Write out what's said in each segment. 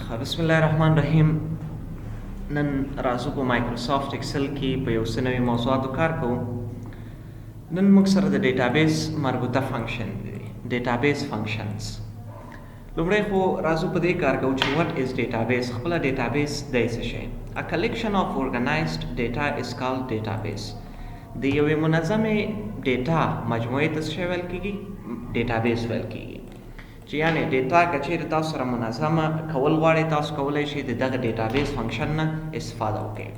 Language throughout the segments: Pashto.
بسم الله الرحمن الرحیم. نن راځو په مایکروسافټ ایکسل کې په یو څه نوي موضوعاتو کار کوو. نن موږ سره د ډیټابیس مربوطه فنکشن دی، ډیټابیس فنکشنز. لومړی خو راځو په دې کار کوو چې what is database. خپله ډیټابیس دی څه شی؟ A collection of organized data is called database. د یوې منظمې ډیټا مجموعې ته څه ویل کېږي؟ ډیټابیس ویل کېږي. چې یعنې ډیټا که چیرې تاسو سره منظمه کول غواړئ، تاسو کولی شئ د دغه ډیټابیس فنکشن نه استفاده وکړئ.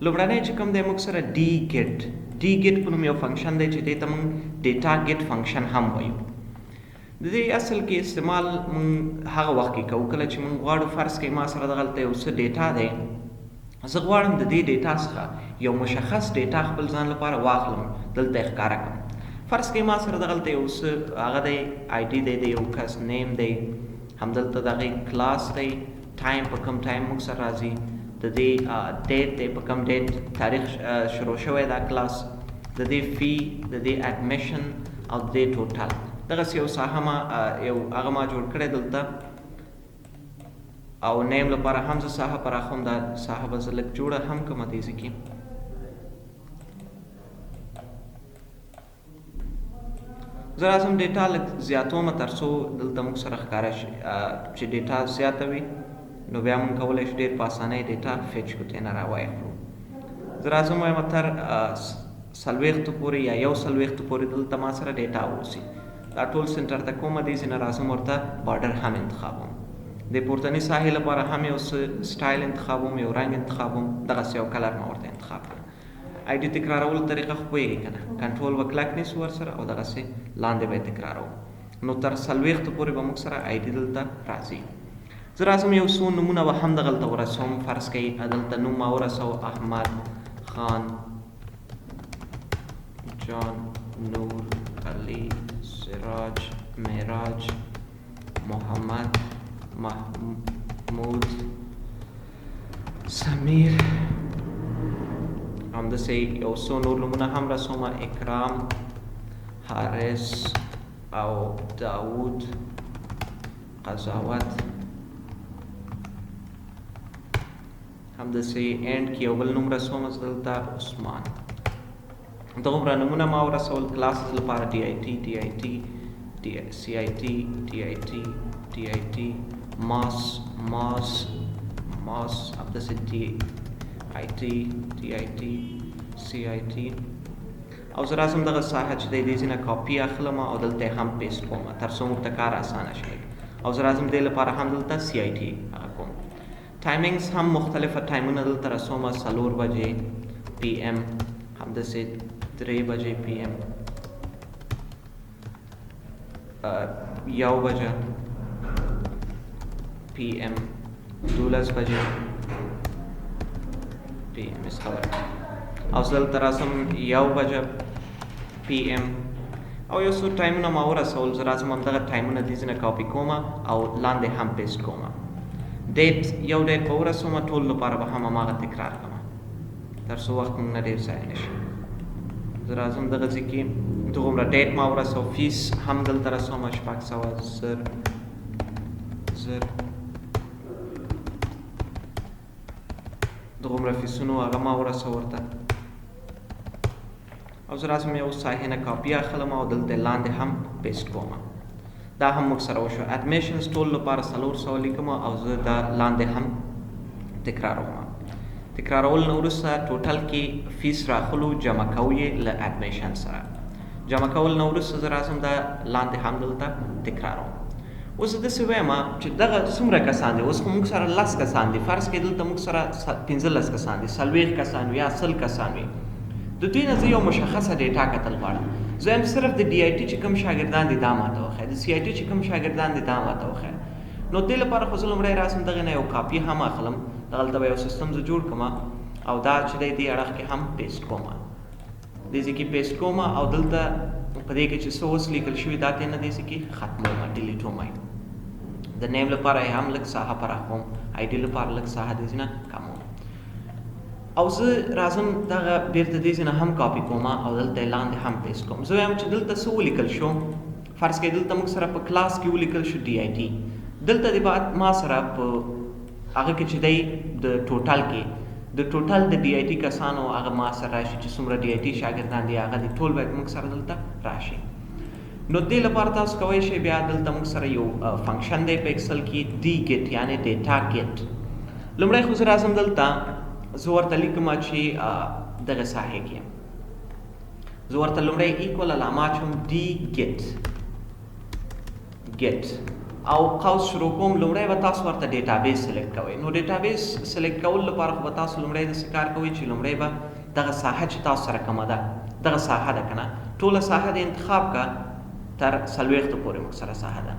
لومړنی چې کوم دی موږ سره ډي ګیټ په نوم یو فنکشن دی چې دې ته موږ ډیټا ګیټ فنکشن هم وایو. د دې اصل کې استعمال موږ هغه وخت کې کوو کله چې موږ غواړو، فرض کړئ ما سره دغلته یو څه ډیټا دی، زه غواړم د دې ډیټا څخه یو مشخص ډیټا خپل ځان لپاره واخلم، دلته یې ښکاره کړم. فرض کړئ ما سره دغلته یو څه هغه دی، آی ډي دی، د یو کس نیم دی، همدلته د هغې کلاس دی، ټایم په کوم ټایم موږ سره راځي، د دې ډیټ دی په کوم ډیټ تاریخ شروع شوی دا کلاس، د دې فی، د دې اډمیشن او د دې ټوټل. دغسې یو ساحه ما یو هغه ما جوړ کړی دلته، او نیم لپاره هم زه ساحه پراخوم. دا ساحه به زه لږ جوړه هم کړم دې ځای کې. زه راځم ډیټا لږ زیاتومه تر څو دلته موږ سره ښکاره شي چې ډیټا زیاته وي، نو بیا موږ کولی شو ډېر په اسانۍ ډیټا فیچ کړو، ترې نه راوایخلو. زه راځم وایم تر 40 پورې یا 140 پورې دلته ما سره ډیټا واوسي. دا ټول سنټر ته کومه دې ځای نه راځم، ورته بارډر هم انتخابوم. د پورتني ساحې لپاره هم یو سټایل انتخابوم، یو رنګ انتخابوم، دغسې یو کلر ما ورته انتخاب کړم. آی ډي تکرارولو طریقه خو پوهېږئ که نه، کنټرول به کلک نیسو ورسره او دغسې لاندې به یې تکراروو. نو تر 40 پورې به موږ سره آی ډي دلته راځي. زه راځم یو څو نومونه به هم دغلته ورسوم. فرض کوئ دلته نوم ما ورسو احمد، خان، جان، نور، علي، سراج، معراج، محمد، محمود، سمیر، همداسې یو څو نور نومونه هم رسومه، اکرام، حارث او داود، قضاوت. همداسې اینډ کې یو بل نوم رسوم زه دلته عثمان. دغومره نومونه ما ورسول. کلاسز لپاره ډي آی ټي، ډي آی ټي، سی آی ټي، ډي آی ټي، ډي آی ټي، ماس، همداسې ډي آی ټي، ډي آی ټي، سی آی ټي. او زه راځم دغه ساحه چې دی دې ځای نه کاپي اخلم او دلته یې هم پیسټ کوم تر څو موږ ته کار اسانه شي. او زه راځم دې لپاره هم دلته سی آی ټي هغه کوم. ټایمینګز هم مختلفه ټایمونه دلته رسومه، 4 بجې پی ایم، همداسې 3 بجې پی ایم، 1 بجه پی ایم، 12 بجې پی ایم اس خبر. او زه دلته راځم 1 بجه پی ایم، او یو څو ټایمونه ما ورسول. زه راځم همدغه ټایمونه دې ځای نه کاپي کوم او لاندې هم پیسټ کوم. ډیټ یو ډیټ به ورسوم، ټول لپاره به هم هماغه تکرار کړم تر څو وخت موږ نه ډېر ضایع نه شي. زه راځم دغه ځای کې دغومره ډیټ ما ورسو. فیس هم دلته رسوم 600 زر دغومره فیسونو هغه ما ورسو ورته. او زه راځم یو ساحې نه کاپي اخلم او دلته لاندې هم پیسټ کوم. دا هم موږ سره وشو. اډمیشنز ټول لپاره 400 لیکم او زه دا لاندې هم تکراروم. تکرارول نه وروسته ټوټل کې فیس راخلو، جمع کوو یې له اډمیشن سره. جمع کول نه وروسته زه راځم دا لاندې هم دلته تکراروم. اوس زه داسې وایم چې دغه څومره کسان دي، اوس خو موږ سره 10 کسان دي. فرض کړئ دلته موږ سره 15 کسان دي، 40 کسان وي یا 100 کسان وي. د دوی نه زه یو مشخصه ډیټا کتل غواړم. زه یم صرف د ډي آی ټي چې کوم شاګردان دي دا ماته وښیه، د سی آی ټي چې کوم شاګردان دي دا ماته وښیه. نو دې لپاره خو زه لومړی راځم دغه نه یو کاپي هم اخلم، دغلته به یو سیستم زه جوړ کړم او دا چې دی دې اړخ کې هم پیسټ کوم، دې ځای کې پیسټ کوم او دلته په دې کې چې څه اوس لیکل شوي دا ترې نه دې ځای کې ختموم، ډیلیټوم. د نیم لپاره یې هم لږ ساحه پراخوم، آی ډي لپاره لږ ساحه دې ځای نه کموم. او زه راځم دغه بیرته دې ځای نه هم کاپي کوم او دلته یې لاندې هم پیسټ کوم. زه وایم چې دلته څه ولیکل شو. فرض کړئ دلته موږ سره په کلاس کې ولیکل شو ډي آی ټي، دلته دې بعد ما سره په هغه کې چې دی د ټوټل کې د ټوټل د ډي آی ټي کسانو هغه ما سره راشي چې څومره ډي آی ټي شاګردان دي هغه دي ټول باید موږ سره دلته راشي. نو دې لپاره تاسو کولی شئ بیا دلته موږ سره یو فنکشن دی په ایکسل کې ډي ګیټ یعنې ډیټا ګیټ. لومړی خو زه راځم دلته زه ورته لیکم چې دغه ساحې کې زه ورته لومړی ایکول علامه اچوم ډي ګیټ او قوس شروع کوم. لومړی به تاسو ورته ډیټابیس سلیکټ کوئ. نو ډیټابیس سلیکټ کول لپاره خو به تاسو لومړی داسې کار کوئ چې لومړی به دغه ساحه چې تاسو سره کومه ده دغه ساحه ده که نه ټوله ساحه د انتخاب کا تر 40 پورې موږ سره ساحه ده.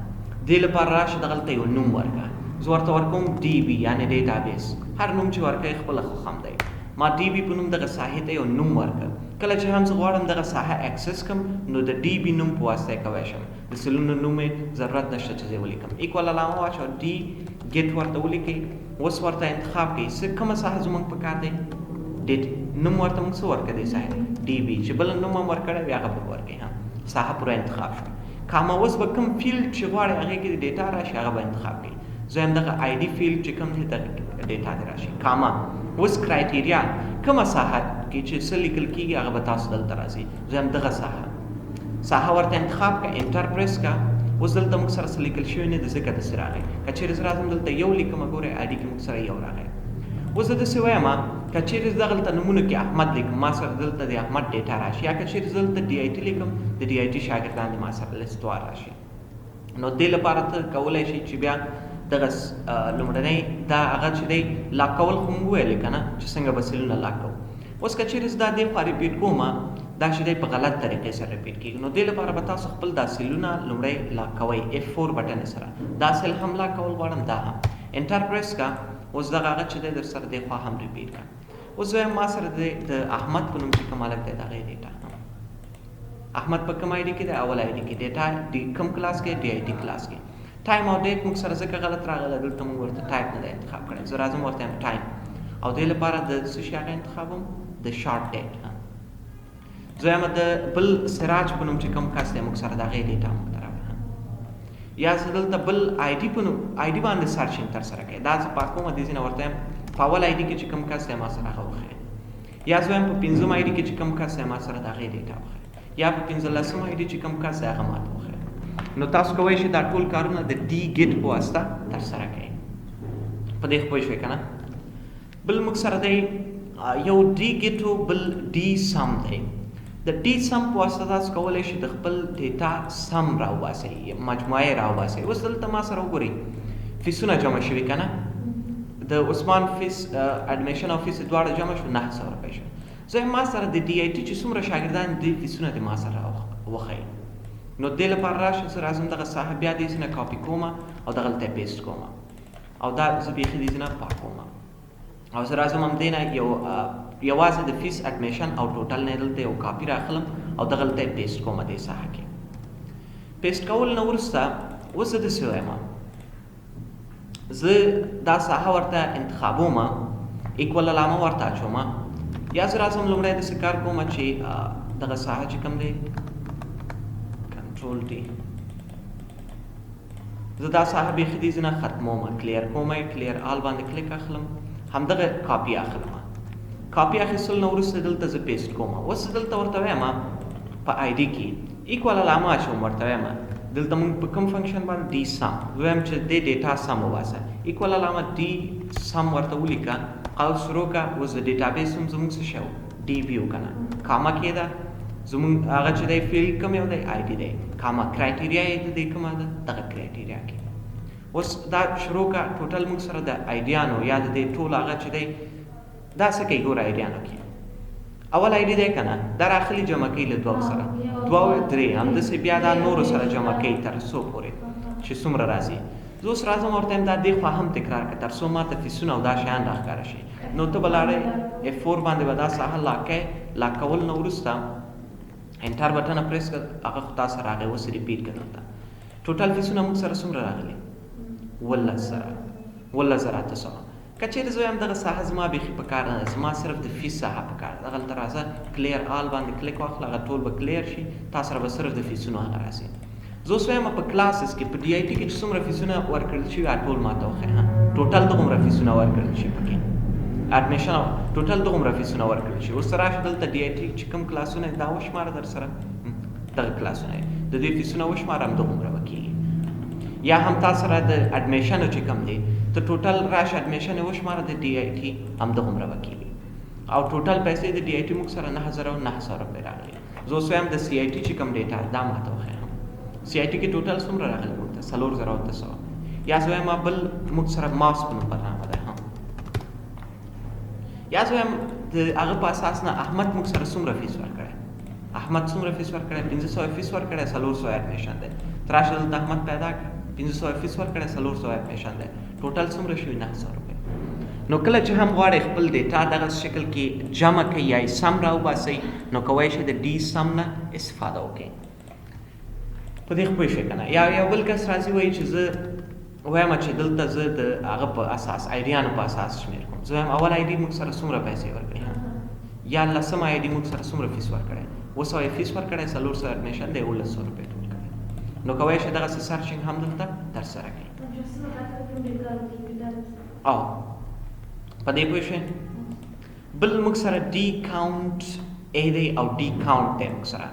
دې لپاره راشه دغلته یو نوم ورکړه. زه ورته ورکوم ډي بي یعنې ډیټابیس. هر نوم چې ورکوئ خپله خوښم دی. ما ډي بي په نوم دغه ساحې ته یو نوم ورکړ. کله چې هم زه غواړم دغه ساحه اکسس کړم نو د ډي بي نوم په واسطه یې کولی شم. د سلونو نوم یې ضرورت نشته چې زه یې ولیکم. ایکول علامه واچوه ډي ګیټ ورته ولیکئ. اوس ورته انتخاب کړئ څه کومه ساحه زموږ په کار دی. نوم ورته موږ څه ورکړی دی ساحې ډي بي چې بل نوم هم ورکړی وي هغه پرې ورکړئ. ساحه پوره انتخاب شوه. کاما اوس به کوم فیلډ چې غواړئ هغې کې د ډیټا راشي هغه به انتخاب کړئ. زه هم دغه آی ډي فیلډ چې کوم دی دغه ډیټا دې راشي. کاما اوس کرایټیریا کومه ساحه کې چې څه لیکل کېږي هغه به تاسو دلته راځي. زه هم دغه ساحه ورته انتخاب کړه انټر پریس کړه. اوس دلته موږ سره څه لیکل شوي نه دي ځکه داسې راغی. که چېرې زه راځم دلته یو لیکم ګورئ آی ډي کې موږ سره یو راغی. اوس زه داسې وایم که چېرې زه دغلته نومونو کې احمد لیکم ما سره دلته د احمد ډیټا راشي. یا که چېرې زه دلته ډي آی ټي لیکم د ډي آی ټي شاګردان دې ما سره لیستوار راشي. نو دې لپاره ته کولی شي چې بیا دغه لومړنی دا هغه چې دی لاک کول خو موږ ویلې که نه چې څنګه به سیلونه لاک کوو. اوس که چېرې زه دا دې خوا ریپیټ کوم دا چې دی په غلط طریقې سره ریپیټ کېږي. نو دې لپاره به تاسو خپل دا سیلونه لومړی لاک کوئ F4 بټن سره. دا سیل هم لاک کول غواړم دا هم انټر پریس کا. اوس دغه هغه چې دی در سره دې خوا هم ریپیټ کا. اوس وایم ما سره د احمد په نوم چې کوم هلک دی د هغې ډیټا احمد په کوم آی ډي کې دی اول آی ډي کې ډیټا کوم کلاس کې ډي آی ټي کلاس کې. ټایم او ډیټ موږ سره ځکه غلط راغلی دلته موږ ورته ټایپ نه دی انتخاب کړی. زه راځم ورته یم ټایم او دې لپاره د څه شي هغه انتخابوم د شارټ ډیټ. زه یم د بل سراج په نوم چې کوم کس دی موږ سره د هغې ډیټا موږ ته راوړه. یا زه دلته بل آی ډي په نوم آی ډي باندې سرچینګ ترسره کوئ. دا زه پاکوم دې ځای نه ورته یم په اول آی ډي کې چې کوم کس دی ما سره هغه وښیئ. یا زه وایم په 5م آی ډي کې چې کوم کس دی ما سره د هغې ډیټا وښیئ. یا په 15م آی ډي چې کوم کس دی هغه ماته وښیئ. نو تاسو کولی شئ دا ټول کارونه د ډي ګیټ په واسطه ترسره کړئ. په دې پوه شوئ که نه. بل موږ سره دی یو ډي ګیټ او بل ډي سم دی. د ډي سم په واسطه تاسو کولی شئ د خپل ډیټا سم راوباسئ مجموعه یې راوباسئ. اوس دلته ما سره وګورئ فیسونه جمع شوي که نه. د عثمان فیس اډمیشن او فیس دواړه جمع شو 900 روپۍ شو. زه ما سره د ډي آی ټي چې څومره شاګردان دي فیسونه دې ما سره وښیئ. نو دې لپاره راشه زه راځم دغه ساحه بیا دې ځای نه کاپي کوم او دغلته یې پیسټ کوم او دا زه بیخي دې ځای نه پاکوم او زه راځم همدې نه یوازې د فیس اډمیشن او ټوټل نه دلته یو کاپي راخلم او دغلته یې پیسټ کوم دې ساحه کې. پیسټ کول نه وروسته اوس زه داسې وایم زه دا ساحه ورته انتخابوم ایکول علامه ورته اچوم. یا زه راځم لومړی داسې کار کوم چې دغه ساحه چې کوم دی کنټرول ټي زه دا ساحه بیخي دې ځای نه ختموم کلیر کوم کلیر آل باندې کلیک اخلم همدغه کاپي اخلم. کاپي اخیستل نه وروسته دلته زه پیسټ کوم. اوس دلته ورته وایم په آی ډي کې ایکول علامه اچوم ورته وایم دلته موږ په کوم فنکشن باندې ډي سم وایم چې دې ډیټا سم وباسه. ایکول علامه ډي سم ورته ولیکه قوس شروع کړه. اوس د ډیټابیس هم زموږ څه شی و ډي بي و که نه. کاما کېده زموږ هغه چې دی فیلډ کوم یو دی آی ډي دی. کاما کرایټیریا یې د دې کومه ده دغه کرایټیریا کې. اوس دا شروع کړه ټوټل موږ سره د آیډیانو یا د دې ټول هغه چې دی دا څه کوي ګوره آیډیانو کې اول آی ډي دی که نه دا راخلي جمع کوي له دوو سره دوه درې همداسې بیا دا نورو سره جمع کوي تر څو پورې چې څومره راځي. زه اوس راځم ورته یم دا دې خوا هم تکرار کړه تر څو ما ته فیسونه او دا شیان راښکاره شي. نو ته به لاړې F4 باندې به دا ساحه لاک کوې. لاک کول نه وروسته انټر بټن پریس کړه هغه خو تا سره راغی. اوس ریپیټ کړه دلته ټوټل فیسونه موږ سره څومره راغلي 1,800. که چېرې زه وایم دغه ساحه زما بیخي په کار نه ده زما صرف د فیس ساحه په کار ده. دغلته راځه کلیر آل باندې کلیک واخله هغه ټول به کلیر شي تا سره به صرف د فیسونو هغه راسي. زه اوس وایم په کلاسز کې په ډي آی ټي کې چې څومره فیسونه ورکړل شوي ټول ماته وښیه. ټوټل دغومره فیسونه ورکړل شي پکې اډمیشن ټوټل دغومره فیسونه ورکړل شي. اوس راشه دلته ډي آی ټي چې کوم کلاسونه دا وشماره در سره دغه کلاسونه د دې فیسونه وشماره هم دغومره به کېږي. یا هم تا سره د اډمیشن چې کوم دی ته ټوټل راشه اډمیشن یې وشماره د ډي آی ټي هم دغومره به کېږي. او ټوټل پیسې د ډي آی ټي موږ سره 9000 روپۍ راغلي. زه اوس وایم د سی آی ټي چې کوم ډیټا دا ماته وښیه. سی آی ټي کې ټوټل څومره راغلی موږ ته 4200. یا زه وایم بل موږ سره ماس په نوم برنامه ده. یا زه وایم د هغه په اساس نه احمد موږ سره څومره فیس ورکړی. احمد څومره فیس ورکړی 500 فیس ورکړی 400 اډمیشن دی. تراشه دلته احمد پیدا کړ 500 فیس ورکړی 400 اډمیشن دی. ټوټل څومره شوي 9000 روپۍ. نو کله چې هم غواړئ خپل ډیټا دغه شکل کې جمع کړئ یا یې سم راوباسئ نو کولی شئ د ډي سم نه استفاده وکړئ. په دې پوه شئ که نه. یا یو بل کس راځي وایي چې زه وایم چې دلته زه د هغه په اساس آیډیانو په اساس شمېر کوم. زه وایم اول آی ډي موږ سره څومره پیسې ورکړي یا لسم آی ډي موږ سره څومره فیس ورکړی 200 فیس ورکړی 400 اډمیشن دی 1100 روپۍ ټول کړی. نو کولی شئ دغسې سرچینګ هم دلته ترسره کړئ. او په دې پوه شئ. بل موږ سره ډي کاونټ ای دی او ډي کاونټ دی موږ سره.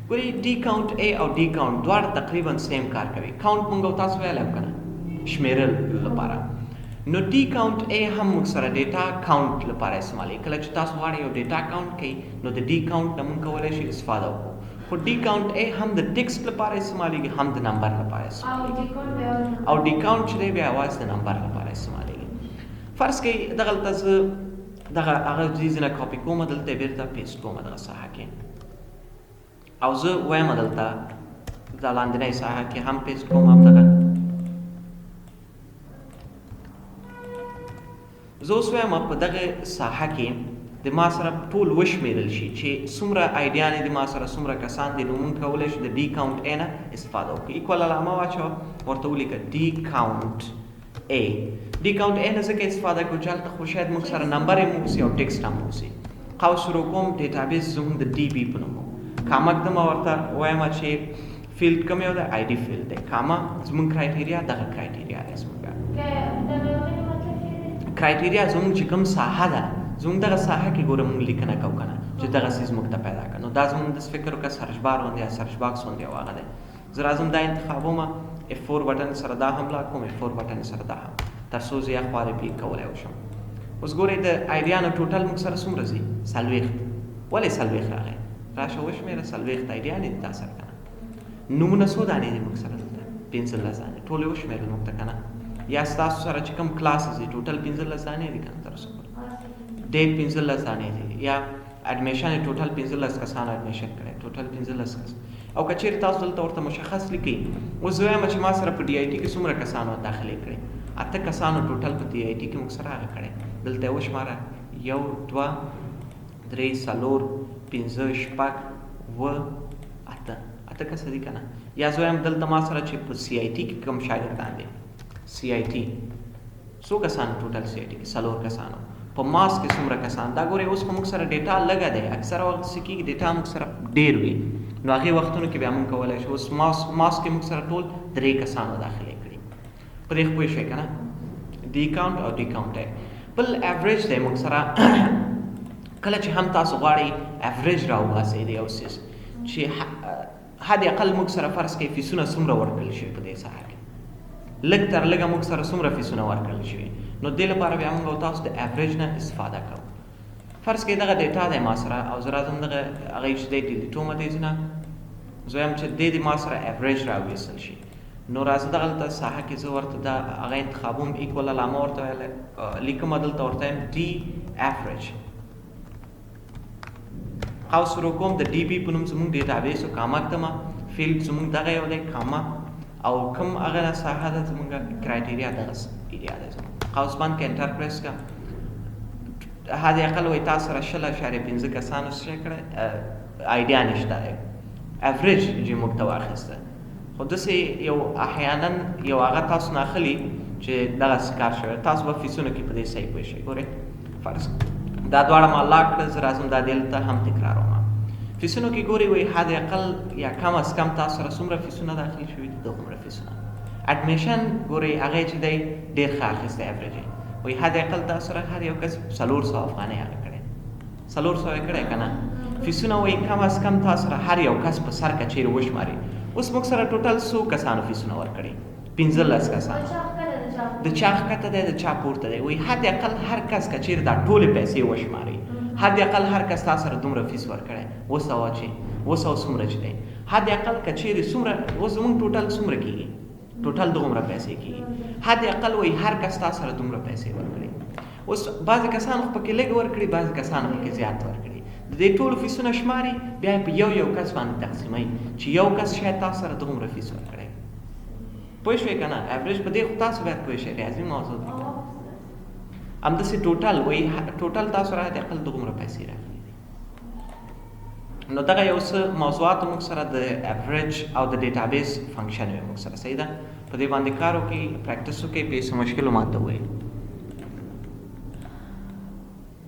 ګورئ ډي کاونټ ای او ډي کاونټ دواړه تقریبا سیم کار کوي. کاونټ موږ او تاسو ویلی که نه شمیرل لپاره. نو ډي کاونټ ای هم موږ سره ډیټا کاونټ لپاره استعمالوي. کله چې تاسو غواړئ یو ډیټا کاونټ کوئ نو د ډي کاونټ نه موږ کولی شو استفاده وکړو. خو ډي کاونټ ای هم د ټکسټ لپاره استعمالېږي هم د نمبر لپاره استعمالېږي. او ډي کاونټ چې دی بیا یوازې د نمبر لپاره استعمالېږي. فرض کړئ دغلته زه دغه هغه چیز نه کاپي کوم دلته بیرته پیسټ کوم دغه ساحه کې او زه وایم دلته دا لاندنۍ ساحه کې هم پیسټ کوم هم دغه زه اوس وایم په دغه ساحه کې د ما سره ټول وشمېرل شي چې څومره آیډیانې د ما سره څومره کسان دي نو موږ کولی شو د ډي کاونټ ای نه استفاده وکړو. ایکول علامه واچوه ورته ولیکه ډي کاونټ ای. ډي کاونټ ای نه ځکه استفاده کوو چې هلته خو شاید موږ سره نمبر یې موسي او ټکسټ هم موسي. قوس شروع کوم ډیټابیس زموږ د ډي بي په نوم کاما ږدمه ورته وایم چې فیلډ کوم یو دی آی ډي فیلډ دی. کاما زموږ کرایټیریا دغه کرایټیریا دی. زموږ کرایټیریا زموږ چې کوم ساحه ده زموږ دغه ساحه کې ګوره موږ لیکنه کوو که نه چې دغه څیز موږ ته پیدا کړه. نو دا زموږ داسې فکر وکړه سرچ بار غوندې یا سرچ باکس غوندې یو هغه دی. زه راځم دا انتخابومه F4 بټن سره دا هم لا کوم F4 بټن سره دا هم تر څو زه یا خوا ریپیټ کولی وشم. اوس ګورئ د آیډیانو ټوټل موږ سره څومره ځي 40. ولې 40 راغی؟ راشه وشمېره 40 آیډیانې دي تا سره که نه. نومونه څو دانې دي موږ سره دلته 15 دانې ټولې وشمېرل موږ ته که نه. یا ستاسو سره چې کوم کلاسز دي ټوټل 15 دانې دي که نه تر اوسه پورې. ډیټ 15 دانې دي یا اډمیشن یې ټوټل 15 کسانو اډمیشن کړی ټوټل 15 کس. او که چېرې تاسو دلته ورته مشخص لیکئ اوس زه وایم چې ما سره په ډي آی ټي کې څومره کسانو داخلې کړې 8 کسانو ټوټل په ډي آی ټي کې موږ سره هغه کړی. دلته یې وشماره 1 2 3 4 5 6 7 8 کسه دي که نه. یا زه وایم دلته ما سره چې په سی آی ټي کې کوم شاګردان دي سی آی ټي څو کسانو ټوټل سی آی ټي کې 4 کسانو. په ماس کې څومره کسان دا ګورئ اوس خو موږ سره ډیټا لږه دی. اکثره وخت څه کېږي ډیټا موږ سره ډېر وي نو هغې وختونو کې بیا موږ کولی شو. اوس ماس کې موږ سره ټول 3 کسانو داخلې کړي. په دې پوه شئ که نه. ډي کاونټ او ډي کاونټ دی. بل ایوریج دی موږ سره کله چې هم تاسو غواړئ ایوریج راوباسئ د یو څیز چې حد اقل موږ سره فرض کړئ فیسونه څومره ورکړل شوي په دې ساحه کې لږ تر لږه موږ سره څومره فیسونه ورکړل شوي نو دې لپاره بیا موږ او تاسو د ایوریج نه استفاده کوو. فرض کړئ دغه ډیټا دی ما سره او زه راځم دغه هغه چې دی ډیلیټومه دی ځینه زه وایم چې دې د ما سره ایوریج راویستل شي نو راځه دغلته ساحه کې زه ورته دا هغه انتخابوم ایکول علامه ورته لیکم دلته ورته وایم ډي ایوریج او شروع کوم د ډي بي په نوم زموږ ډیټابیس او کاما ږدمه فیلډ زموږ دغه یو دی کاما او کوم هغه ساحه ده زموږ کرایټیریا دغه ایریا ده زموږ قوس بند کې انټر پریس کړه حد اقل وایي تا سره 0.5 کسانو څه کړی آیډیا نشته دی ایوریج چې موږ ته واخیسته خو داسې یو احیانا یو هغه تاسو نه اخلي چې دغسې کار شوی تاسو به فیسونو کې په دې صحیح پوه شئ. ګورئ فرض دا دواړه ما لاک کړه زه راځم دا دلته هم تکراروم فیسونو کې ګوري وایي حد اقل یا کم از کم تاسو سره څومره فیسونه داخل شوي دي دومره فیسونه. اډمیشن ګوري هغه چې دی ډېر ښه اخیستی ایوریج یې وایي حد اقل تاسو سره هر یو کس 400 افغانۍ هغه کړی 400 یې کړی که نه. فیسونه وایي کم از کم تاسو سره هر یو کس په سر که چیرې وشماري. اوس موږ سره ټوټل څو کسانو فیسونه ورکړي؟ 15 کسانو. د چا ښکته دی د چا پورته دی وایي حد اقل هر کس که چیرې دا ټولې پیسې وشماري حد اقل هر کس تاسو سره دومره فیس ورکړی 200 چې 200 څومره چې دی حد اقل که چیرې څومره اوس زموږ ټوټل څومره کېږي ټوټل دومره پیسې کېږي حد اقل وایي هر کس تاسو سره دومره پیسې ورکړي. اوس بعضې کسانو خو پکې لږ ورکړي بعضې کسانو پکې زیات ورکړي. د دې ټولو فیسونه شماري بیا یې په یو کس باندې تقسیموي چې یو کس شاید تاسو سره دومره فیس ورکړی. پوه شوې که نه؟ ایوریج په دې خو تاسو باید پوه شئ ریاضي موضوع ده. همداسې ټوټل وایي ټوټل تاسو سره حد اقل دومره پیسې راغلي دي. نو دغه یو څه موضوعات موږ سره د ایوریج او د ډیټابیس فنکشن موږ سره صحیح ده. په دې باندې کار وکړئ پریکټس وکړئ په څه مشکل ماته ووایئ.